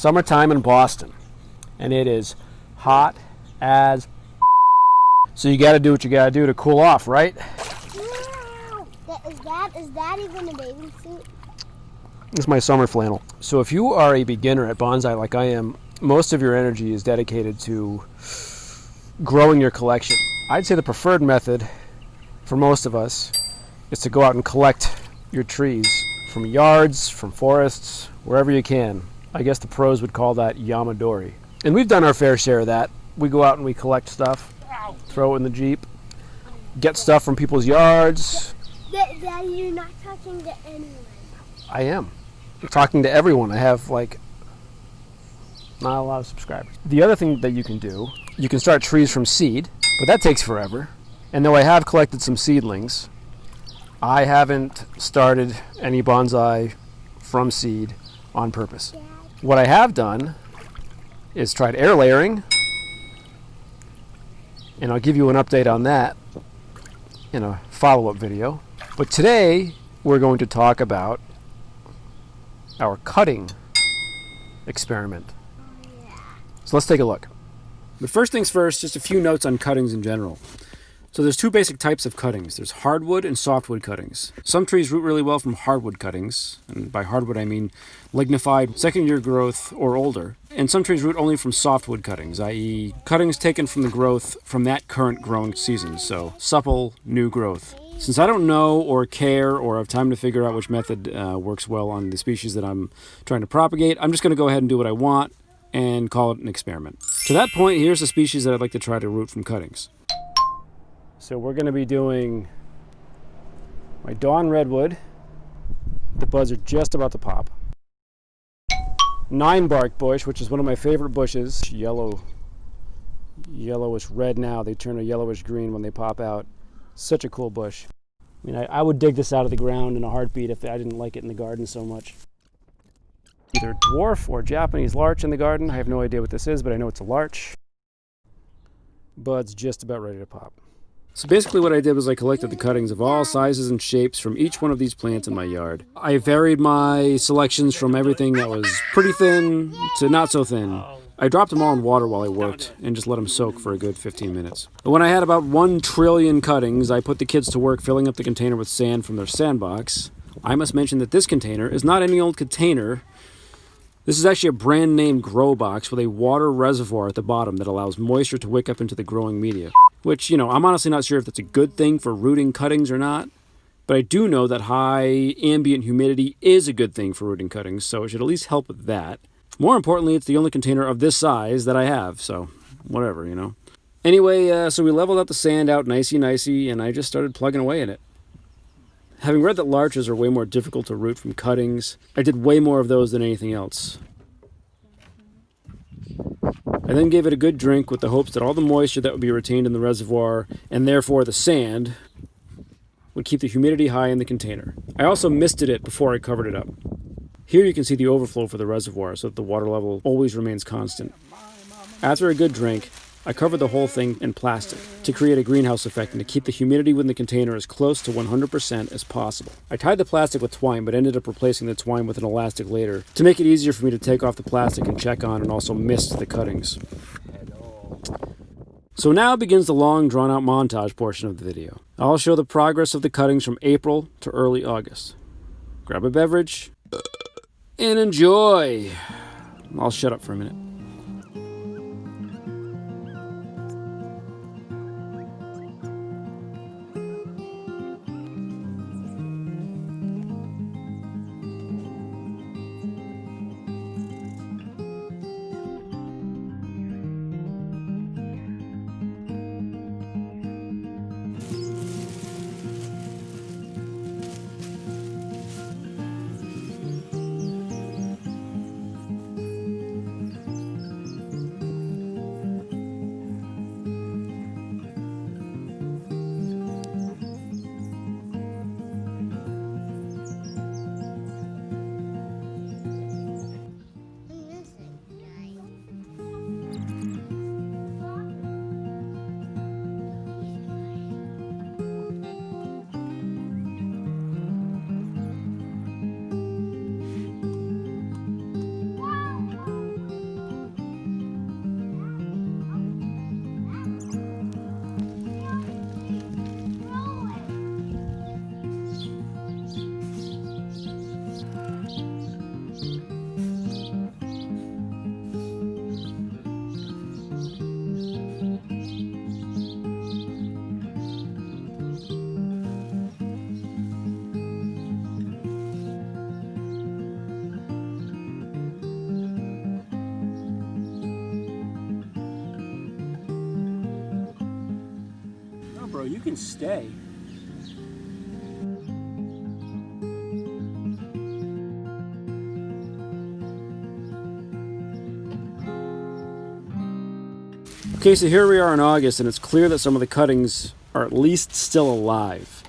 summertime in Boston, and it is hot as so you got to do what you got to do to cool off, right? Wow. Is that even a bathing suit? It's my summer flannel. So if you are a beginner at bonsai like I am, most of your energy is dedicated to growing your collection. I'd say the preferred method for most of us is to go out and collect your trees from yards, from forests, wherever you can. I guess the pros would call that yamadori. And we've done our fair share of that. We go out and we collect stuff, throw it in the Jeep, get stuff from people's yards. Daddy, you're not talking to anyone. I am. I'm talking to everyone. I have like not a lot of subscribers. The other thing that you can do, you can start trees from seed, but that takes forever. And though I have collected some seedlings, I haven't started any bonsai from seed on purpose. What I have done is tried air layering, and I'll give you an update on that in a follow-up video. But today we're going to talk about our cutting experiment. So let's take a look. But first things first, just a few notes on cuttings in general. So there's two basic types of cuttings. There's hardwood and softwood cuttings. Some trees root really well from hardwood cuttings, and by hardwood I mean lignified, second-year growth or older. And some trees root only from softwood cuttings, i.e. cuttings taken from the growth from that current growing season, so supple, new growth. Since I don't know or care or have time to figure out which method works well on the species that I'm trying to propagate, I'm just going to go ahead and do what I want and call it an experiment. To that point, here's the species that I'd like to try to root from cuttings. So we're going to be doing my Dawn Redwood. The buds are just about to pop. Ninebark bush, which is one of my favorite bushes. Yellowish red now. They turn a yellowish green when they pop out. Such a cool bush. I mean, I would dig this out of the ground in a heartbeat if I didn't like it in the garden so much. Either dwarf or Japanese larch in the garden. I have no idea what this is, but I know it's a larch. Buds just about ready to pop. So basically what I did was I collected the cuttings of all sizes and shapes from each one of these plants in my yard. I varied my selections from everything that was pretty thin to not so thin. I dropped them all in water while I worked and just let them soak for a good 15 minutes. But when I had about 1 trillion cuttings, I put the kids to work filling up the container with sand from their sandbox. I must mention that this container is not any old container. This is actually a brand name grow box with a water reservoir at the bottom that allows moisture to wick up into the growing media. Which, I'm honestly not sure if that's a good thing for rooting cuttings or not. But I do know that high ambient humidity is a good thing for rooting cuttings, so it should at least help with that. More importantly, it's the only container of this size that I have, so whatever, Anyway, so we leveled up the sand out nicey, and I just started plugging away in it. Having read that larches are way more difficult to root from cuttings, I did way more of those than anything else. I then gave it a good drink with the hopes that all the moisture that would be retained in the reservoir, and therefore the sand, would keep the humidity high in the container. I also misted it before I covered it up. Here you can see the overflow for the reservoir so that the water level always remains constant. After a good drink, I covered the whole thing in plastic to create a greenhouse effect and to keep the humidity within the container as close to 100% as possible. I tied the plastic with twine but ended up replacing the twine with an elastic later to make it easier for me to take off the plastic and check on and also mist the cuttings. So now begins the long drawn-out montage portion of the video. I'll show the progress of the cuttings from April to early August. Grab a beverage and enjoy! I'll shut up for a minute. can stay. Okay, so here we are in August, and it's clear that some of the cuttings are at least still alive.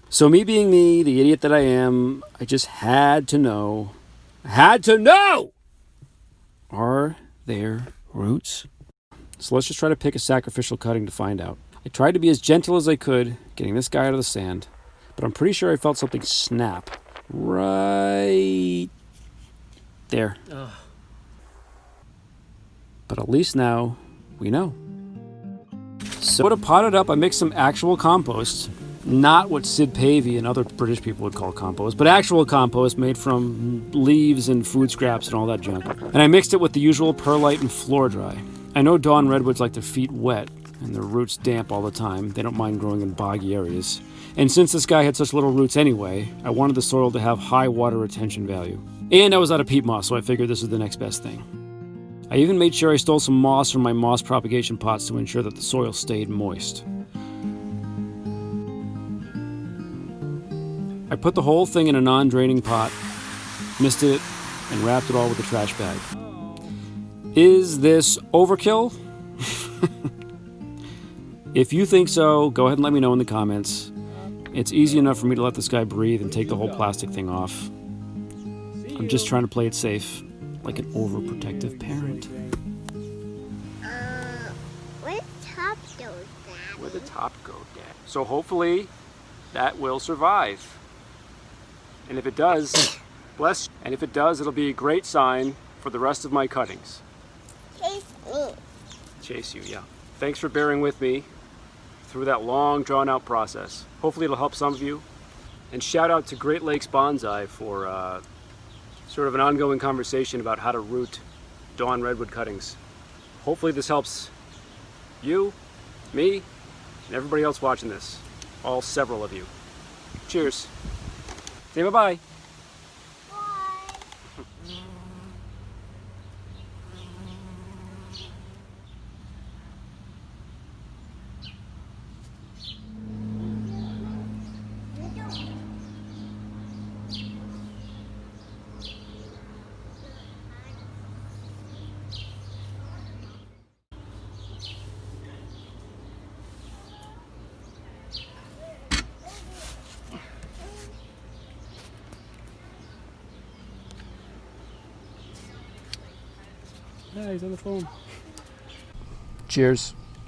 So me being me, the idiot that I am, I just had to know. Are there roots? So let's just try to pick a sacrificial cutting to find out. I tried to be as gentle as I could, getting this guy out of the sand, but I'm pretty sure I felt something snap right there. Ugh. But at least now we know. So to pot it up, I mixed some actual compost, not what Sid Pavey and other British people would call compost, but actual compost made from leaves and food scraps and all that junk. And I mixed it with the usual perlite and floor dry. I know Dawn redwoods like their feet wet and their roots damp all the time. They don't mind growing in boggy areas. And since this guy had such little roots anyway, I wanted the soil to have high water retention value. And I was out of peat moss, so I figured this was the next best thing. I even made sure I stole some moss from my moss propagation pots to ensure that the soil stayed moist. I put the whole thing in a non-draining pot, misted it, and wrapped it all with a trash bag. Is this overkill? If you think so, go ahead and let me know in the comments. It's easy enough for me to let this guy breathe and take the whole plastic thing off. I'm just trying to play it safe, like an overprotective parent. Where the top goes, Dad? Where the top go, Dad. So hopefully that will survive. And if it does, bless. And if it does, it'll be a great sign for the rest of my cuttings. Chase me. Chase you, yeah. Thanks for bearing with me through that long, drawn-out process. Hopefully it'll help some of you. And shout out to Great Lakes Bonsai for sort of an ongoing conversation about how to root Dawn redwood cuttings. Hopefully this helps you, me, and everybody else watching this. All several of you. Cheers. Say bye-bye. Bye. Yeah, he's on the phone. Cheers.